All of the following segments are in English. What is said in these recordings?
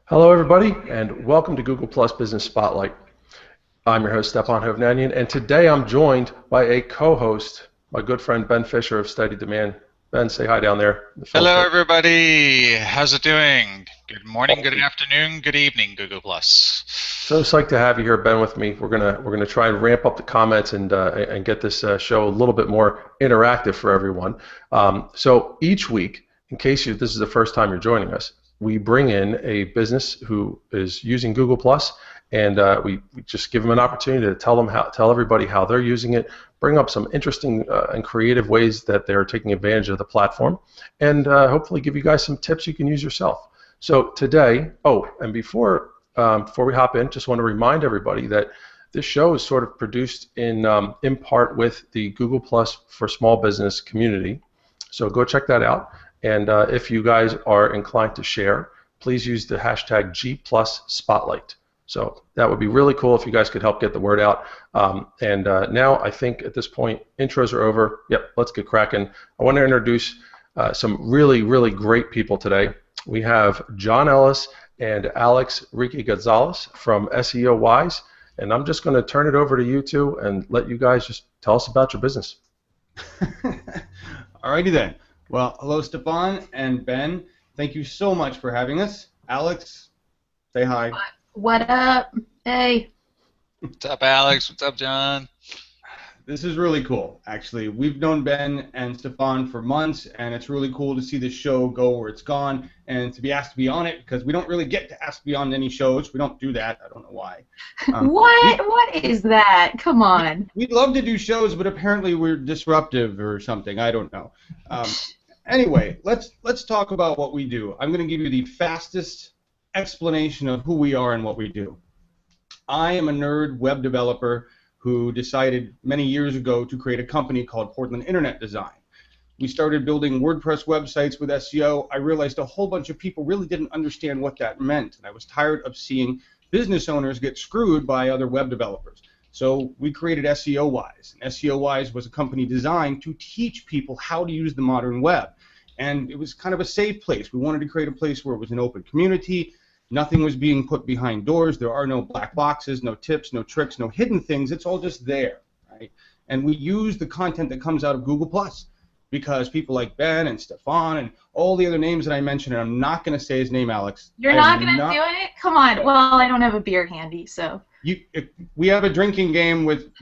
Hello, everybody, and welcome to Google Plus Business Spotlight. I'm your host, Stepan Hovnanian, and today I'm joined by a co-host, my good friend Ben Fisher of Steady Demand. Ben, say hi down there. Hello, everybody. How's it doing? Good morning, good afternoon, good evening, Google Plus. So psyched to have you here, Ben, with me. We're gonna try and ramp up the comments and get this show a little bit more interactive for everyone. So each week, in case this is the first time you're joining us, we bring in a business who is using Google Plus, and we just give them an opportunity to tell everybody how they're using it, bring up some interesting and creative ways that they're taking advantage of the platform, and hopefully give you guys some tips you can use yourself. So today, and before we hop in, just want to remind everybody that this show is sort of produced in part with the Google Plus for Small Business community. So go check that out. And if you guys are inclined to share, please use the hashtag #GPlusSpotlight. So that would be really cool if you guys could help get the word out. Now I think at this point, intros are over. Yep, let's get cracking. I want to introduce some really, really great people today. We have John Ellis and Alex Ricky Gonzalez from SEOWiSE. And I'm just going to turn it over to you two and let you guys just tell us about your business. Alrighty then. Well, hello, Stepan and Ben. Thank you so much for having us. Alex, say hi. What up? Hey. What's up, Alex? What's up, John? This is really cool, actually. We've known Ben and Stepan for months, and it's really cool to see this show go where it's gone and to be asked to be on it, because we don't really get to ask to be on any shows. We don't do that. I don't know why. What is that? Come on. We'd love to do shows, but apparently we're disruptive or something. I don't know. Anyway, let's talk about what we do. I'm going to give you the fastest explanation of who we are and what we do. I am a nerd web developer who decided many years ago to create a company called Portland Internet Design. We started building WordPress websites with SEO. I realized a whole bunch of people really didn't understand what that meant, and I was tired of seeing business owners get screwed by other web developers. So we created SEOWiSE. And SEOWiSE was a company designed to teach people how to use the modern web. And it was kind of a safe place. We wanted to create a place where it was an open community. Nothing was being put behind doors. There are no black boxes, no tips, no tricks, no hidden things. It's all just there, right? And we use the content that comes out of Google Plus, because people like Ben and Stepan and all the other names that I mentioned, and I'm not going to say his name, Alex. You're not going to do it? Come on. Well, I don't have a beer handy, so. We have a drinking game with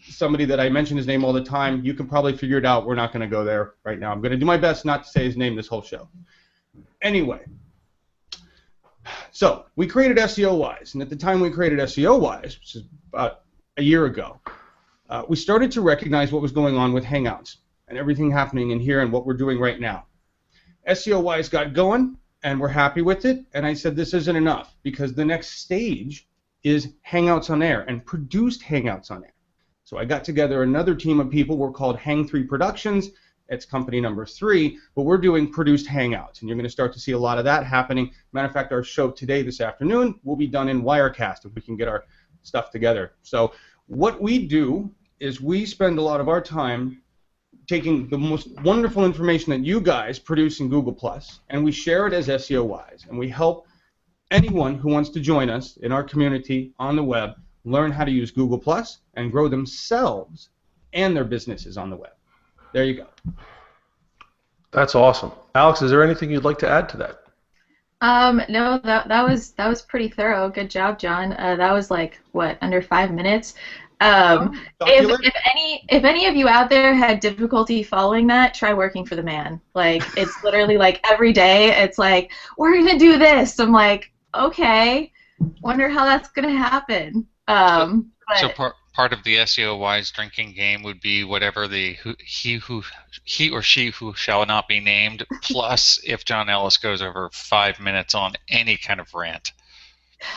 somebody that I mention his name all the time. You can probably figure it out. We're not going to go there right now. I'm going to do my best not to say his name this whole show. Anyway. So we created SEOWiSE, and at the time we created SEOWiSE, which is about a year ago, we started to recognize what was going on with Hangouts and everything happening in here and what we're doing right now. SEOWiSE got going, and we're happy with it, and I said this isn't enough, because the next stage is Hangouts on Air, and produced Hangouts on Air. So I got together another team of people. We're called Hang3 Productions. It's company number 3, but we're doing produced Hangouts, and you're going to start to see a lot of that happening. Matter of fact, our show today, this afternoon, will be done in Wirecast if we can get our stuff together. So what we do is we spend a lot of our time taking the most wonderful information that you guys produce in Google+, and we share it as SEOWiSE, and we help anyone who wants to join us in our community on the web learn how to use Google+ and grow themselves and their businesses on the web. There you go. That's awesome. Alex, is there anything you'd like to add to that? No, that was pretty thorough. Good job, John. That was like what, under 5 minutes. If any of you out there had difficulty following that, try working for the man. Like, it's literally like every day it's like, we're gonna do this. I'm like, okay, wonder how that's gonna happen. So part of the SEOWiSE drinking game would be whatever he or she who shall not be named, plus if John Ellis goes over 5 minutes on any kind of rant.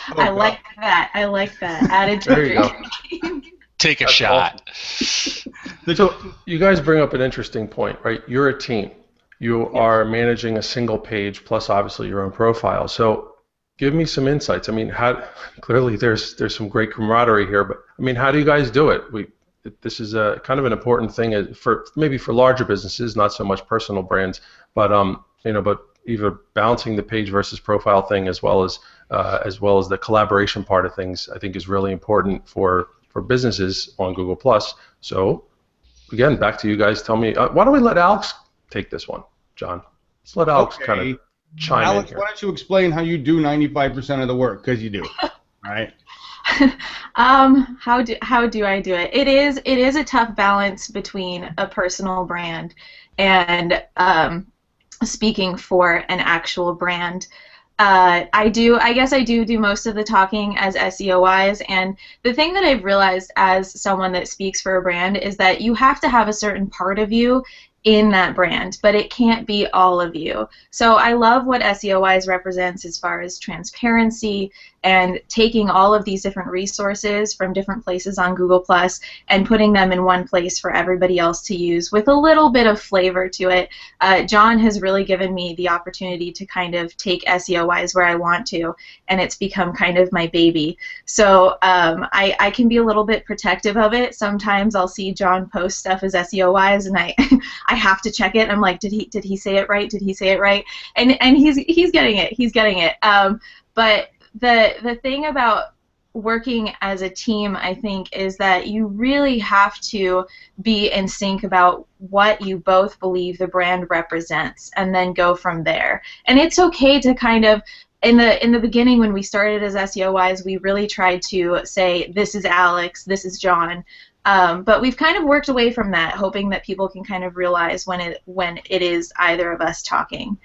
I like that. I like that. Added to There you your go. game. Take a shot. Awesome. So you guys bring up an interesting point, right? You're a team. You are managing a single page plus obviously your own profile. So give me some insights. I mean, clearly there's some great camaraderie here, but I mean, how do you guys do it? This is a kind of an important thing for maybe for larger businesses, not so much personal brands, but but either balancing the page versus profile thing as well as the collaboration part of things, I think is really important for businesses on Google+. So again, back to you guys. Tell me, why don't we let Alex take this one, John? Let's let Alex kind of chime Alex, in here. why don't you explain how you do 95% of the work? Because you do. All right. How do I do it? It is a tough balance between a personal brand and speaking for an actual brand. I guess I do most of the talking as SEOWiSE, and the thing that I've realized as someone that speaks for a brand is that you have to have a certain part of you in that brand, but it can't be all of you. So I love what SEOWiSE represents as far as transparency and taking all of these different resources from different places on Google+ and putting them in one place for everybody else to use with a little bit of flavor to it. John has really given me the opportunity to kind of take SEOWiSE where I want to, and it's become kind of my baby. So I can be a little bit protective of it. Sometimes I'll see John post stuff as SEOWiSE, and I have to check it. I'm like, did he say it right? Did he say it right? And he's getting it. He's getting it. But the thing about working as a team, I think, is that you really have to be in sync about what you both believe the brand represents, and then go from there. And it's okay to kind of, in the beginning when we started as SEOWiSE, we really tried to say, this is Alex, this is John. But we've kind of worked away from that, hoping that people can kind of realize when it is either of us talking.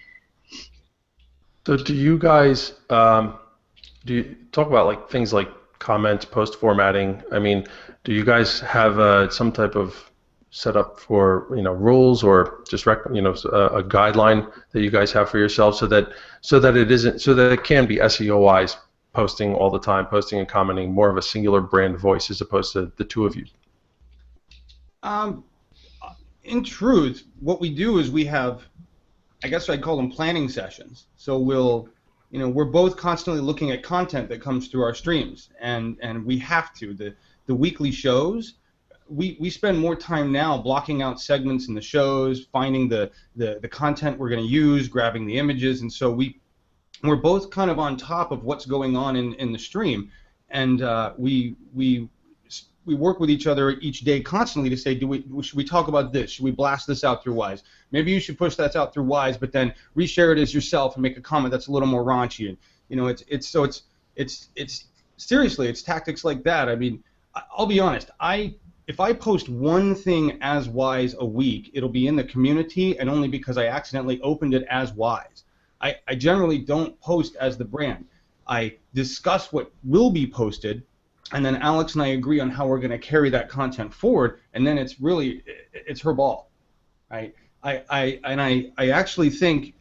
So do you guys do you talk about like things like comments, post formatting? I mean, do you guys have some type of setup for rules, or just a guideline that you guys have for yourselves so that it can be SEOWiSE posting all the time, posting and commenting, more of a singular brand voice as opposed to the two of you? In truth, what we do is we have, I guess I'd call them planning sessions. So we're both constantly looking at content that comes through our streams, and we have to. The weekly shows, we spend more time now blocking out segments in the shows, finding the content we're going to use, grabbing the images, and so we're both kind of on top of what's going on in the stream, and we work with each other each day constantly to say, should we talk about this? Should we blast this out through WISE? Maybe you should push that out through WISE, but then reshare it as yourself and make a comment that's a little more raunchy. And it's seriously, it's tactics like that. I mean, I'll be honest. If I post one thing as WISE a week, it'll be in the community, and only because I accidentally opened it as WISE. I generally don't post as the brand. I discuss what will be posted, and then Alex and I agree on how we're going to carry that content forward, and then it's her ball, right? I actually think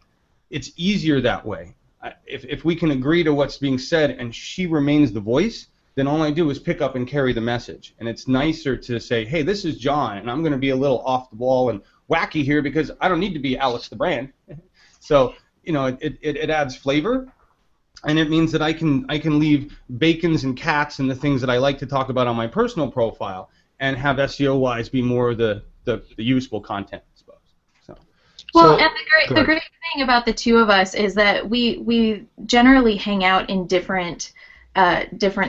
it's easier that way. If we can agree to what's being said and she remains the voice, then all I do is pick up and carry the message. And it's nicer to say, hey, this is John, and I'm going to be a little off the wall and wacky here because I don't need to be Alex the brand. So it adds flavor. And it means that I can leave bacons and cats and the things that I like to talk about on my personal profile, and have SEOWiSE be more of the useful content, I suppose. Well, and the great thing about the two of us is that we generally hang out in different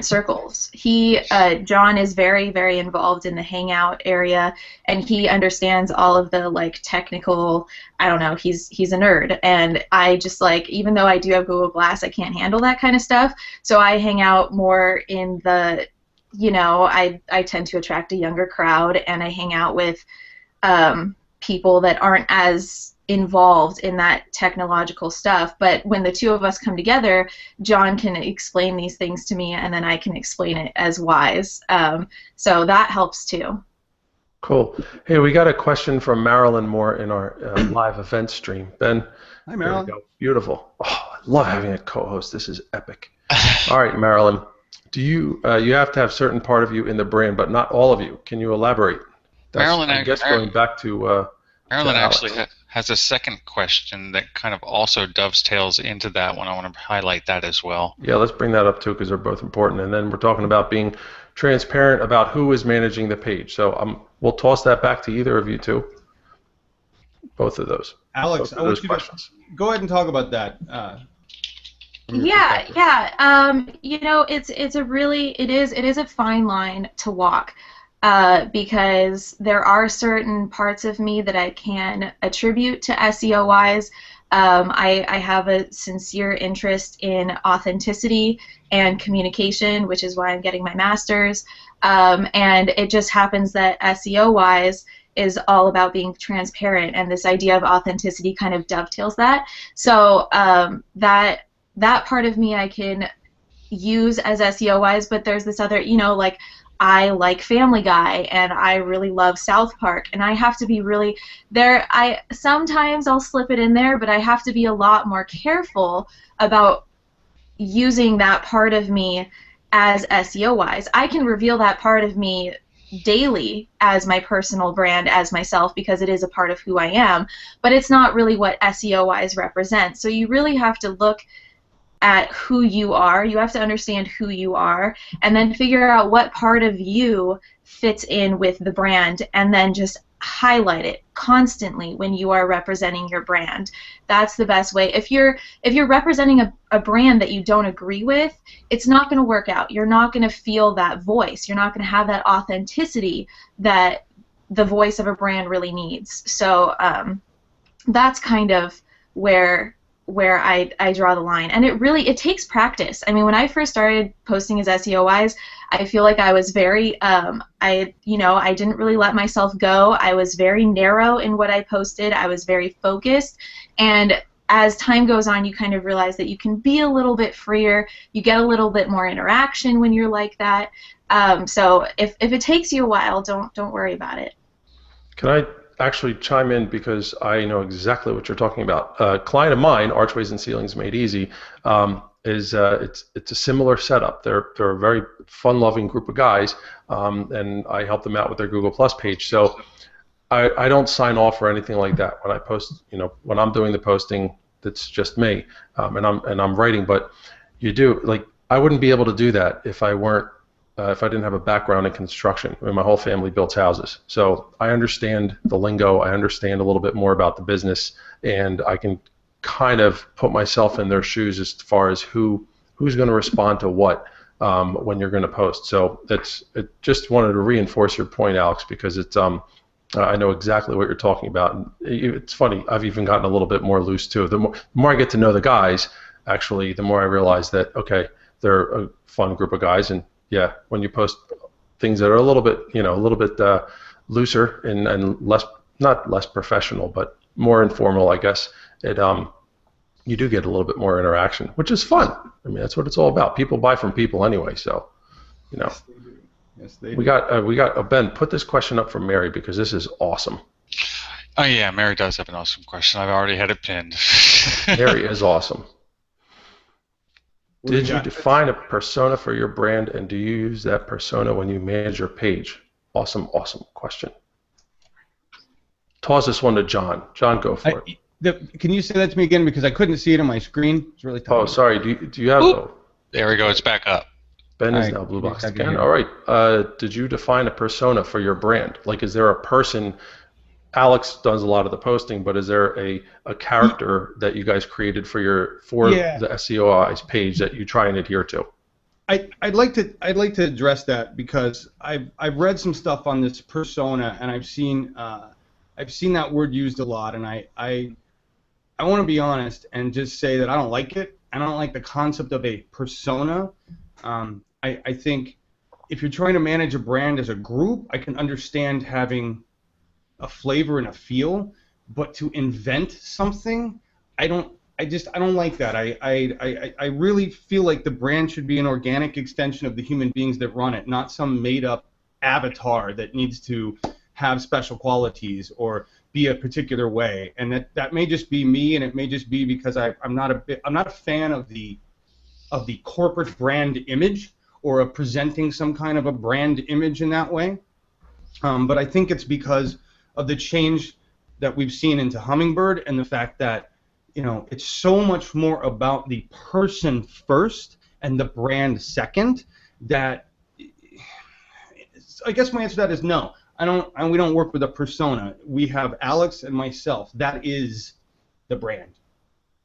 circles. John is very, very involved in the hangout area, and he understands all of the technical. I don't know. He's a nerd, and I just even though I do have Google Glass, I can't handle that kind of stuff. So I hang out more in the, I tend to attract a younger crowd, and I hang out with people that aren't as involved in that technological stuff. But when the two of us come together, John can explain these things to me, and then I can explain it as WISE. So that helps too. Cool. Hey, we got a question from Marilyn Moore in our live event stream. Ben. Hi, Marilyn. There we go. Beautiful. Oh, I love having a co-host. This is epic. All right, Marilyn. Do you have to have certain part of you in the brand, but not all of you? Can you elaborate? Marilyn, I guess going back to Marilyn to actually has a second question that kind of also dovetails into that one. I want to highlight that as well. Yeah, let's bring that up too, because they're both important. And then we're talking about being transparent about who is managing the page. So we'll toss that back to either of you two. both of those. Alex, I want you to go ahead and talk about that. Yeah. You know, it is a fine line to walk, because there are certain parts of me that I can attribute to SEOWiSE. I have a sincere interest in authenticity and communication, which is why I'm getting my master's. And it just happens that SEOWiSE is all about being transparent, and this idea of authenticity kind of dovetails that. So that part of me I can use as SEOWiSE, but there's this other, you know, like I like Family Guy and I really love South Park, and I have to be really there. Sometimes I'll slip it in there, but I have to be a lot more careful about using that part of me as SEOWiSE. I can reveal that part of me daily as my personal brand, as myself, because it is a part of who I am, but it's not really what SEOWiSE represents. So you really have to look at who you are. You have to understand who you are, and then figure out what part of you fits in with the brand, and then just highlight it constantly when you are representing your brand. That's the best way. If you're representing a brand that you don't agree with, it's not going to work out. You're not going to feel that voice. You're not going to have that authenticity that the voice of a brand really needs. So that's kind of where I draw the line, and it takes practice. I mean, when I first started posting as SEOWiSE, I feel like I was very I didn't really let myself go. I was very narrow in what I posted. I was very focused, and as time goes on, you kind of realize that you can be a little bit freer. You get a little bit more interaction when you're like that. So if it takes you a while, don't worry about it. Can I actually chime in, because I know exactly what you're talking about. A client of mine, Archways and Ceilings Made Easy, it's a similar setup. They're a very fun-loving group of guys, and I help them out with their Google Plus page. So I don't sign off or anything like that when I post. You know, when I'm doing the posting, that's just me, and I'm writing. But you do, like, I wouldn't be able to do that if I didn't have a background in construction. I mean, my whole family builds houses. So I understand the lingo, I understand a little bit more about the business, and I can kind of put myself in their shoes as far as who's going to respond to what when you're going to post. So just wanted to reinforce your point, Alex, because I know exactly what you're talking about. And it's funny, I've even gotten a little bit more loose too. The more I get to know the guys, actually, the more I realize that, okay, they're a fun group of guys, and yeah, when you post things that are a little bit looser and less, not less professional, but more informal, I guess, you do get a little bit more interaction, which is fun. I mean, that's what it's all about. People buy from people anyway, so, you know. Yes, they do. We got Ben, put this question up from Mary, because this is awesome. Oh yeah, Mary does have an awesome question. I've already had it pinned. Mary is awesome. Did you define a persona for your brand, and do you use that persona when you manage your page? Awesome question. Toss this one to John. John, go for it. Can you say that to me again, because I couldn't see it on my screen? It's really tough. Oh, sorry. Do you have? There we go. It's back up. Ben is now blue boxed again. All right. Did you define a persona for your brand? Like, is there a person? Alex does a lot of the posting, but is there a character that you guys created for the SEOWiSE page that you try and adhere to? I'd like to address that, because I've read some stuff on this persona, and I've seen that word used a lot, and I want to be honest and just say that I don't like it. I don't like the concept of a persona. I think if you're trying to manage a brand as a group, I can understand having a flavor and a feel, but to invent something, I don't like that. I really feel like the brand should be an organic extension of the human beings that run it, not some made-up avatar that needs to have special qualities or be a particular way. And that may just be me, and it may just be because I'm not a fan of the corporate brand image, or of presenting some kind of a brand image in that way. But I think it's because of the change that we've seen into Hummingbird, and the fact that, you know, it's so much more about the person first and the brand second, that I guess my answer to that is no. we don't work with a persona. We have Alex and myself. That is the brand,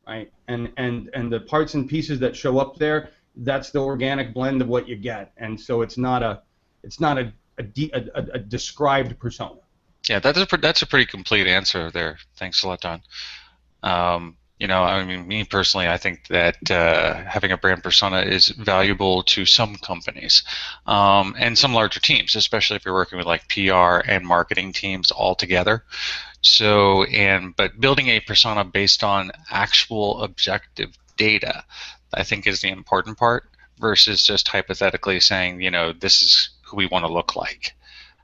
right? And the parts and pieces that show up there, that's the organic blend of what you get. And so it's not a described persona. Yeah, that's a pretty complete answer there. Thanks a lot, Don. You know, I mean, me personally, I think that having a brand persona is valuable to some companies and some larger teams, especially if you're working with like PR and marketing teams all together. So, but building a persona based on actual objective data, I think, is the important part versus just hypothetically saying, you know, this is who we want to look like.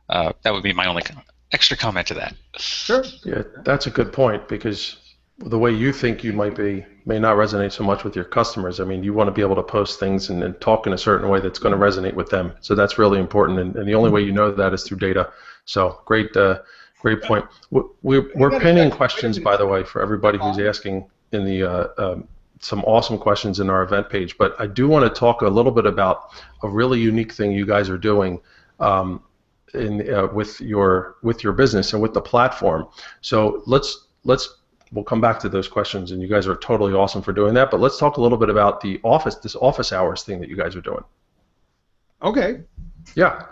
That would be my only extra comment to that. Sure. Yeah, that's a good point, because the way you think you may not resonate so much with your customers. I mean, you want to be able to post things and talk in a certain way that's going to resonate with them. So that's really important, and the only way you know that is through data. So great point. We're pinning questions, by the way, for everybody who's asking in the some awesome questions in our event page. But I do want to talk a little bit about a really unique thing you guys are doing with your business and with the platform. So we'll come back to those questions, and you guys are totally awesome for doing that. But let's talk a little bit about this office hours thing that you guys are doing. Okay. Yeah.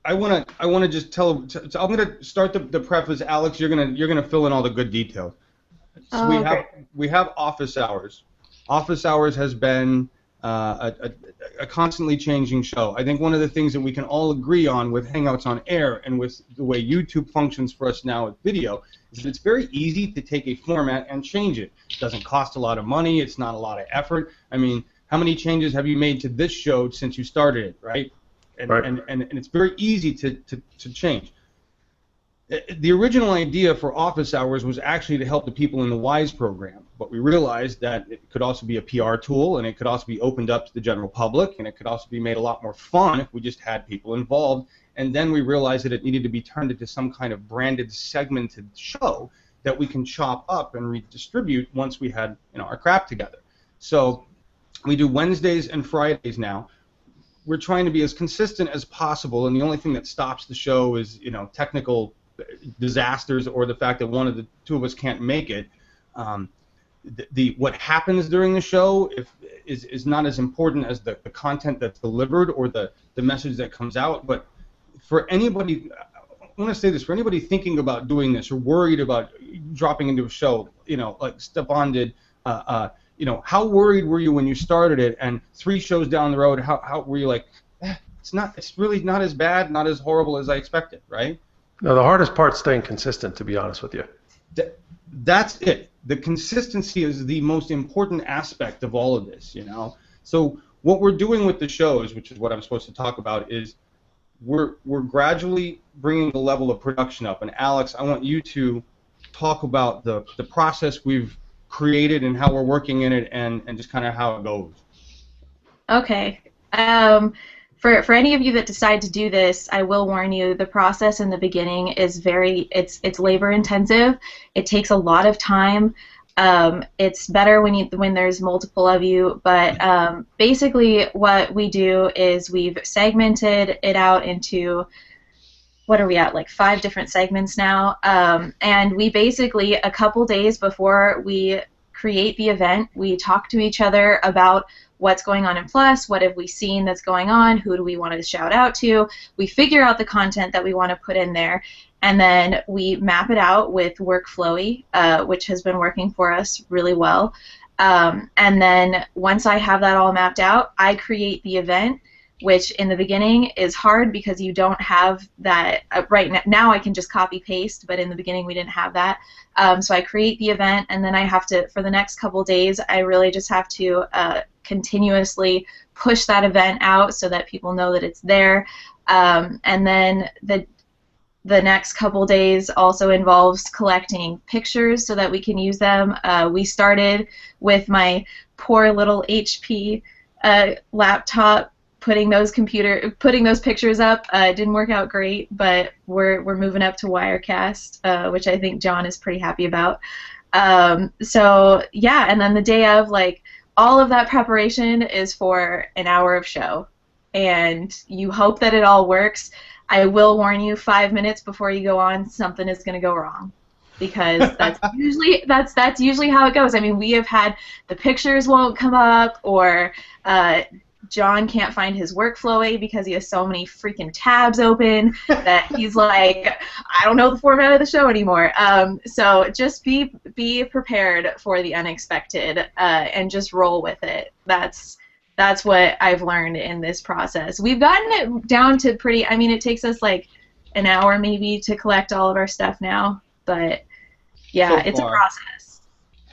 I want to just tell. So I'm going to start the preface. Alex, you're gonna fill in all the good details. So we have office hours. Office hours has been a constantly changing show. I think one of the things that we can all agree on with Hangouts on Air and with the way YouTube functions for us now with video is that it's very easy to take a format and change it. It doesn't cost a lot of money. It's not a lot of effort. I mean, how many changes have you made to this show since you started it, right? And it's very easy to change. The original idea for office hours was actually to help the people in the WISE program, but we realized that it could also be a PR tool, and it could also be opened up to the general public, and it could also be made a lot more fun if we just had people involved. And then we realized that it needed to be turned into some kind of branded, segmented show that we can chop up and redistribute once we had, you know, our crap together. So we do Wednesdays and Fridays now. We're trying to be as consistent as possible, and the only thing that stops the show is, you know, technical disasters or the fact that one of the two of us can't make it. What happens during the show is not as important as the content that's delivered or the message that comes out. But for anybody, I want to say this, for anybody thinking about doing this or worried about dropping into a show, you know, like Stefan did, you know, how worried were you when you started it? And 3 shows down the road, how were you like, it's really not as bad, not as horrible as I expected, right? No, the hardest part's staying consistent, to be honest with you. That's it. The consistency is the most important aspect of all of this, you know. So what we're doing with the shows, which is what I'm supposed to talk about, is we're gradually bringing the level of production up. And Alex, I want you to talk about the process we've created and how we're working in it, and just kind of how it goes. Okay. For any of you that decide to do this, I will warn you, the process in the beginning is it's labor intensive. It takes a lot of time. It's better when there's multiple of you, but basically what we do is we've segmented it out into, what are we at, like 5 different segments now, and we basically, a couple days before we create the event, we talk to each other about what's going on in Plus, what have we seen that's going on, who do we want to shout out to, we figure out the content that we want to put in there, and then we map it out with Workflowy, which has been working for us really well, and then once I have that all mapped out, I create the event, which in the beginning is hard because you don't have that. Right now I can just copy paste, but in the beginning we didn't have that. So I create the event, and then I have to, for the next couple days, I really just have to continuously push that event out so that people know that it's there. And then the next couple days also involves collecting pictures so that we can use them. We started with my poor little HP laptop, putting those pictures up. It didn't work out great, but we're moving up to Wirecast, which I think John is pretty happy about. So yeah, and then the day of, like, all of that preparation is for an hour of show, and you hope that it all works. I will warn you 5 minutes before you go on, something is going to go wrong. Because that's usually how it goes. I mean, we have had the pictures won't come up, or John can't find his workflowy because he has so many freaking tabs open that he's like, I don't know the format of the show anymore. So just be prepared for the unexpected and just roll with it. That's what I've learned in this process. We've gotten it down to pretty. I mean, it takes us like an hour maybe to collect all of our stuff now. But yeah, it's a process.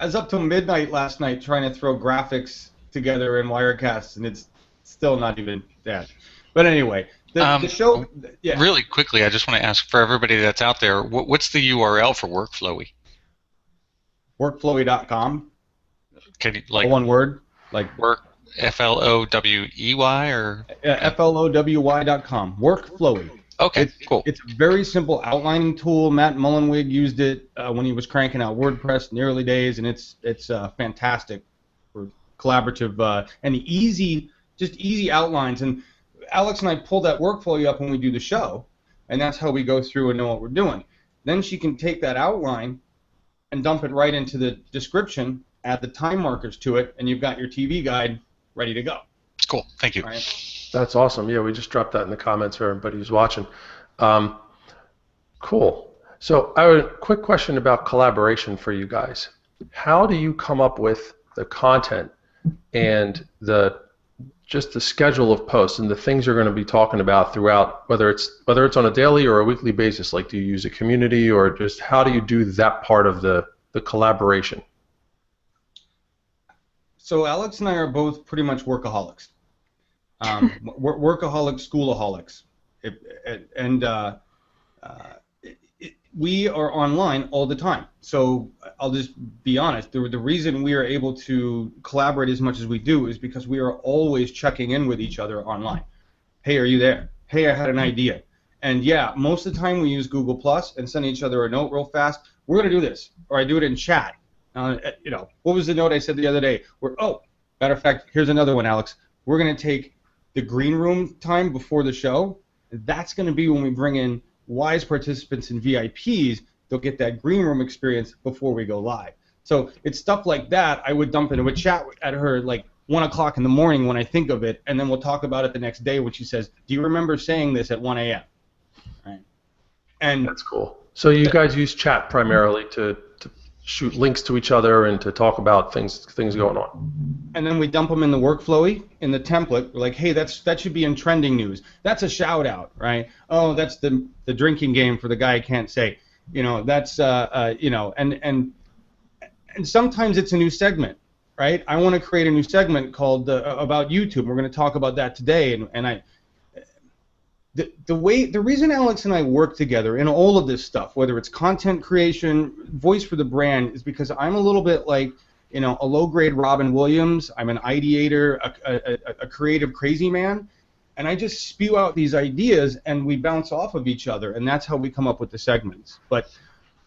I was up till midnight last night trying to throw graphics together in Wirecast, and it's still not even that. But anyway, the show. Yeah. Really quickly, I just want to ask for everybody that's out there, what's the URL for Workflowy? Workflowy.com. Can you like one word, like work FLOWEY or FLOWY.com. Workflowy. Okay, cool. It's a very simple outlining tool. Matt Mullenweg used it when he was cranking out WordPress in the early days, and it's fantastic for collaborative and easy outlines. And Alex and I pull that workflow up when we do the show, and that's how we go through and know what we're doing. Then she can take that outline and dump it right into the description, add the time markers to it, and you've got your TV guide ready to go. Cool. Thank you. Right? That's awesome. Yeah, we just dropped that in the comments for everybody who's watching. Cool. So I have a quick question about collaboration for you guys. How do you come up with the content and just the schedule of posts and the things you're going to be talking about throughout, whether it's on a daily or a weekly basis? Like, do you use a community, or just how do you do that part of the collaboration? So Alex and I are both pretty much workaholics. Workaholic schoolaholics, we are online all the time. So I'll just be honest. The reason we are able to collaborate as much as we do is because we are always checking in with each other online. Hey, are you there? Hey, I had an idea. And yeah, most of the time we use Google Plus and send each other a note real fast. We're gonna do this, or I do it in chat. What was the note I said the other day? Matter of fact, here's another one, Alex. We're gonna take the green room time before the show. That's going to be when we bring in WISE participants and VIPs. They'll get that green room experience before we go live. So it's stuff like that. I would dump into a chat at her like 1 o'clock in the morning when I think of it, and then we'll talk about it the next day when she says, do you remember saying this at 1 a.m.? Right. And that's cool. So you guys use chat primarily to shoot links to each other and to talk about things going on. And then we dump them in the workflowy, in the template. We're like, hey, that should be in trending news. That's a shout out, right? Oh, that's the drinking game for the guy I can't say. That's and sometimes it's a new segment, right? I want to create a new segment called about YouTube. We're going to talk about that today, the reason Alex and I work together in all of this stuff, whether it's content creation, voice for the brand, is because I'm a little bit like, a low-grade Robin Williams. I'm an ideator, a creative crazy man, and I just spew out these ideas, and we bounce off of each other, and that's how we come up with the segments. But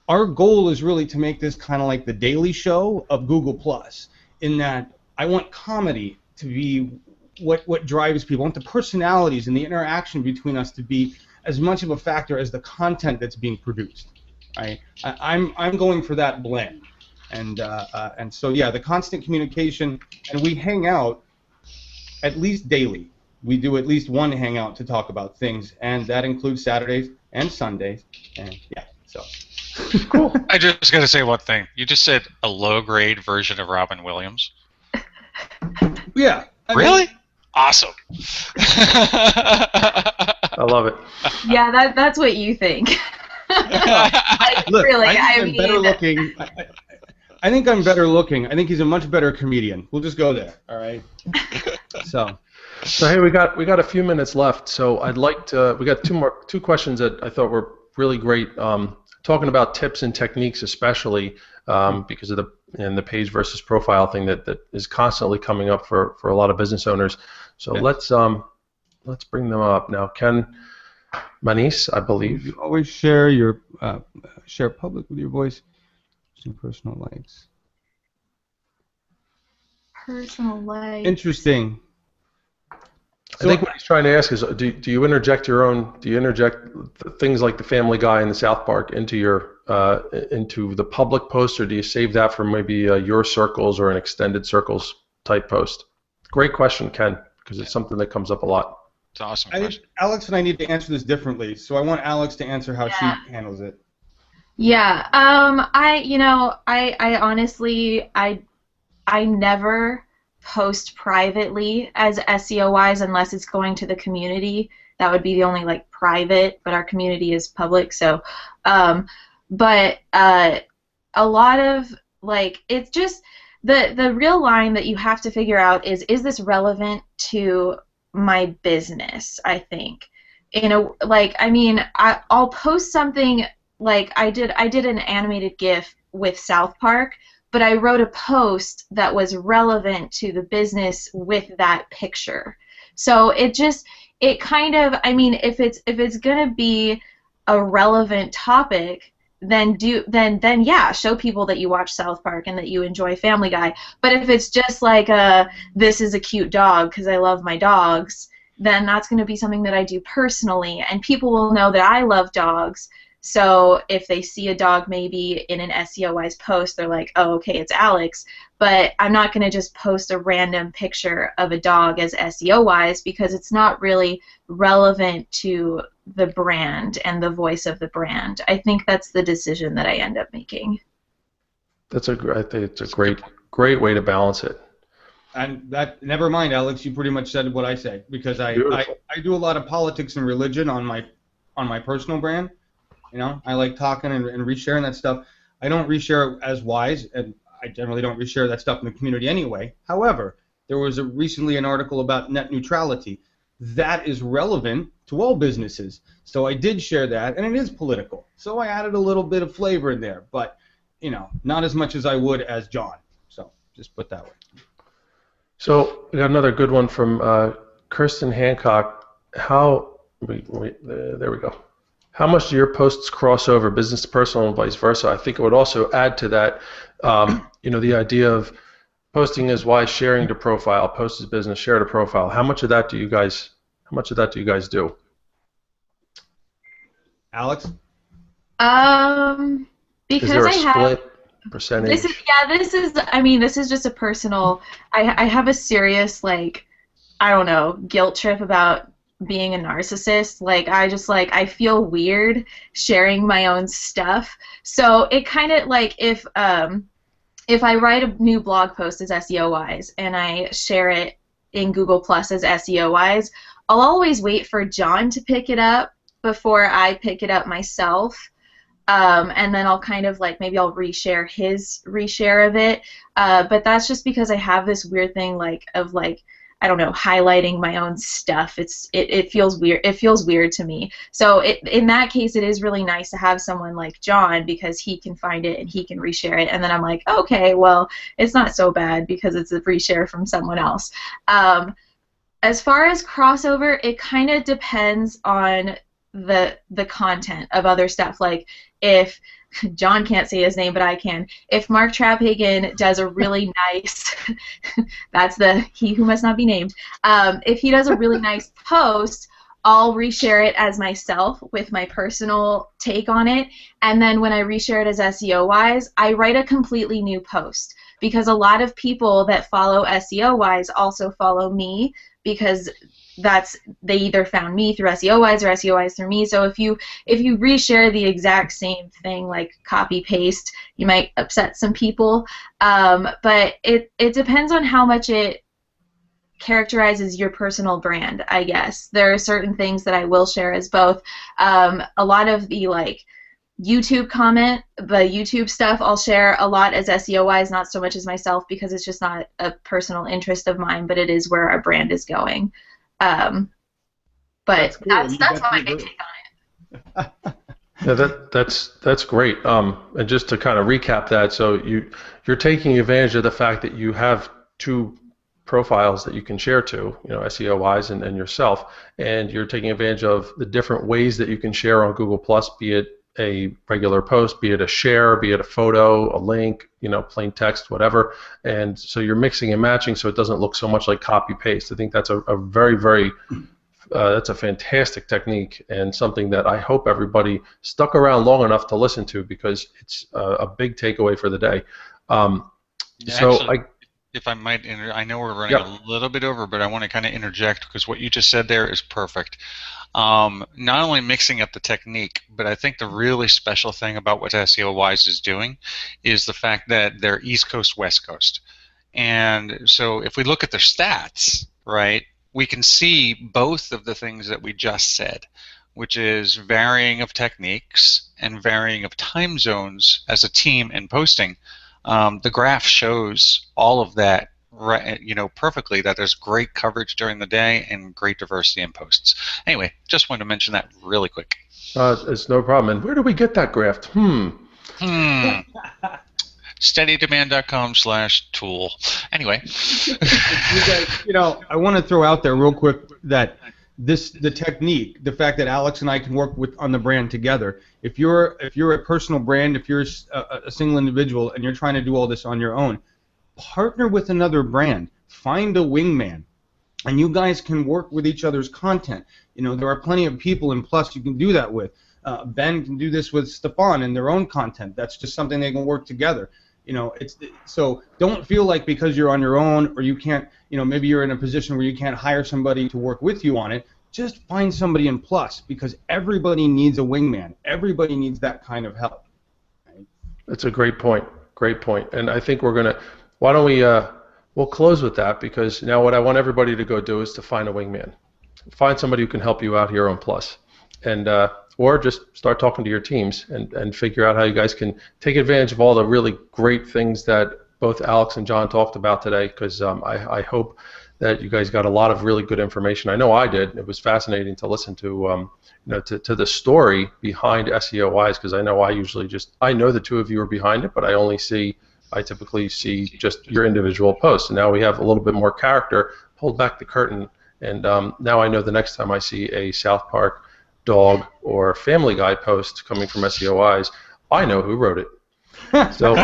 our goal is really to make this kind of like the Daily Show of Google+, in that I want comedy to be what drives people. I want the personalities and the interaction between us to be as much of a factor as the content that's being produced. Right? I'm going for that blend, and so yeah, the constant communication, and we hang out at least daily. We do at least one hangout to talk about things, and that includes Saturdays and Sundays, and yeah, so. Cool. I just got to say one thing. You just said a low-grade version of Robin Williams. Yeah. Really? Awesome. I love it. Yeah, that's what you think. Look, really, I'm better looking. I think I'm better looking. I think he's a much better comedian. We'll just go there. All right. So hey, we got a few minutes left. So I'd like to. We got two questions that I thought were really great. Talking about tips and techniques, especially because of the page versus profile thing that is constantly coming up for a lot of business owners. So let's bring them up now. Ken Manis, I believe. You always share your share public with your voice. Some personal likes. Personal likes. Interesting. I think what he's trying to ask is, do you interject your own? Do you interject things like the Family Guy and the South Park into your into the public post, or do you save that for maybe your circles or an extended circles type post? Great question, Ken, because it's something that comes up a lot. It's an awesome question. Alex and I need to answer this differently, so I want Alex to answer how she handles it. Yeah. I honestly, I never post privately as SEOWise unless it's going to the community. That would be the only like private, but our community is public. So, but a lot of like it's just the real line that you have to figure out is this relevant to my business? I think, like I mean, I'll post something like I did an animated GIF with South Park. But I wrote a post that was relevant to the business with that picture. So it kind of, I mean, if it's gonna be a relevant topic, then yeah, show people that you watch South Park and that you enjoy Family Guy. But if it's just like this is a cute dog because I love my dogs, then that's gonna be something that I do personally, and people will know that I love dogs. So if they see a dog maybe in an SEOWise post, they're like, oh, okay, it's Alex. But I'm not going to just post a random picture of a dog as SEOWise because it's not really relevant to the brand and the voice of the brand. I think that's the decision that I end up making. I think it's a great way to balance it. And that, never mind, Alex, you pretty much said what I say, because I do a lot of politics and religion on my personal brand. I like talking and resharing that stuff. I don't reshare as Wise, and I generally don't reshare that stuff in the community anyway. However, there was recently an article about net neutrality. That is relevant to all businesses. So I did share that, and it is political. So I added a little bit of flavor in there, but not as much as I would as John. So just put that way. So we got another good one from Kirsten Hancock. There we go. How much do your posts cross over business to personal and vice versa? I think it would also add to that, the idea of posting as Wise, sharing to profile, post as business, share to profile. How much of that do you guys do? Because is there a I split have percentage? This is just a personal. I have a serious guilt trip about being a narcissist. I feel weird sharing my own stuff. So it kind of if I write a new blog post as SEOWise and I share it in Google Plus as SEOWise, I'll always wait for John to pick it up before I pick it up myself. And then I'll kind of maybe I'll reshare his reshare of it. But that's just because I have this weird thing of I don't know, highlighting my own stuff. It feels weird. It feels weird to me. So in that case, it is really nice to have someone like John because he can find it and he can reshare it. And then I'm like, okay, well, it's not so bad because it's a reshare from someone else. As far as crossover, it kind of depends on the content of other stuff. Like if John can't say his name, but I can. If Mark Traphagen does a really nice, that's the he who must not be named. If he does a really nice post, I'll reshare it as myself with my personal take on it. And then when I reshare it as SEOWise, I write a completely new post because a lot of people that follow SEOWise also follow me because they either found me through SEOWise or SEOWise through me. So if you reshare the exact same thing, like copy paste, you might upset some people. But it depends on how much it characterizes your personal brand, I guess. There are certain things that I will share as both. A lot of the YouTube the YouTube stuff I'll share a lot as SEOWise, not so much as myself because it's just not a personal interest of mine, but it is where our brand is going. But that's my big take on it. Yeah, that's great. And just to kind of recap that, so you're taking advantage of the fact that you have two profiles that you can share to, SEOWise and yourself, and you're taking advantage of the different ways that you can share on Google Plus, be it a regular post, be it a share, be it a photo, a link, plain text, whatever. And so you're mixing and matching so it doesn't look so much like copy paste. I think that's a very, very that's a fantastic technique and something that I hope everybody stuck around long enough to listen to, because it's a big takeaway for the day. Actually, if I might, I know we're running a little bit over, but I want to kind of interject, because what you just said there is perfect. Not only mixing up the technique, but I think the really special thing about what SEOWiSE is doing is the fact that they're East Coast, West Coast. And so if we look at their stats, right, we can see both of the things that we just said, which is varying of techniques and varying of time zones as a team in posting. The graph shows all of that, perfectly, that there's great coverage during the day and great diversity in posts. Anyway, just wanted to mention that really quick. It's no problem. And where do we get that graph? SteadyDemand.com/tool. Anyway. You guys, I want to throw out there real quick that the technique, the fact that Alex and I can work on the brand together. If you're a personal brand, if you're a single individual and you're trying to do all this on your own, partner with another brand. Find a wingman, and you guys can work with each other's content. There are plenty of people in Plus you can do that with. Ben can do this with Stefan and their own content. That's just something they can work together. So don't feel like because you're on your own, or you can't, maybe you're in a position where you can't hire somebody to work with you on it. Just find somebody in Plus, because everybody needs a wingman. Everybody needs that kind of help. Right? That's a great point. Great point. And I think why don't we'll close with that, because now what I want everybody to go do is to find a wingman. Find somebody who can help you out here on Plus. And or just start talking to your teams and figure out how you guys can take advantage of all the really great things that both Alex and John talked about today, because I hope that you guys got a lot of really good information. I know I did. It was fascinating to listen to to the story behind SEOWiSE, because I know I know the two of you are behind it, but I typically see just your individual posts. And now we have a little bit more character, pulled back the curtain, and now I know the next time I see a South Park dog or Family Guy post coming from SEOWiSE, I know who wrote it. So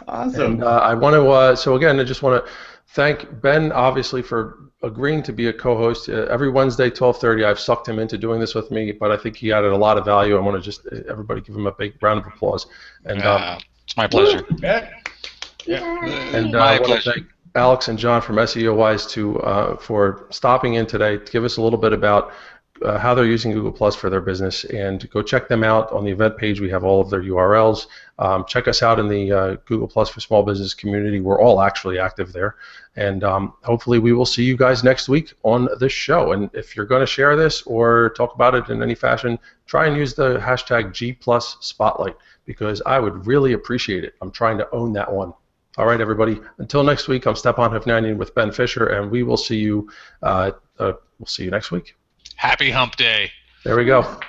awesome. And I want to so again, I just want to thank Ben, obviously, for agreeing to be a co-host. Every Wednesday, 12:30, I've sucked him into doing this with me, but I think he added a lot of value. I want to just everybody give him a big round of applause. And it's my pleasure. And I want to thank Alex and John from SEOWiSE for stopping in today to give us a little bit about how they're using Google Plus for their business. And go check them out on the event page. We have all of their URLs. Check us out in the Google Plus for Small Business community. We're all actually active there. And hopefully we will see you guys next week on this show. And if you're going to share this or talk about it in any fashion, try and use the hashtag #GPlusSpotlight, because I would really appreciate it. I'm trying to own that one. All right, everybody. Until next week, I'm Stepan Hovnanian with Ben Fisher, and we will see you. We'll see you next week. Happy Hump Day. There we go.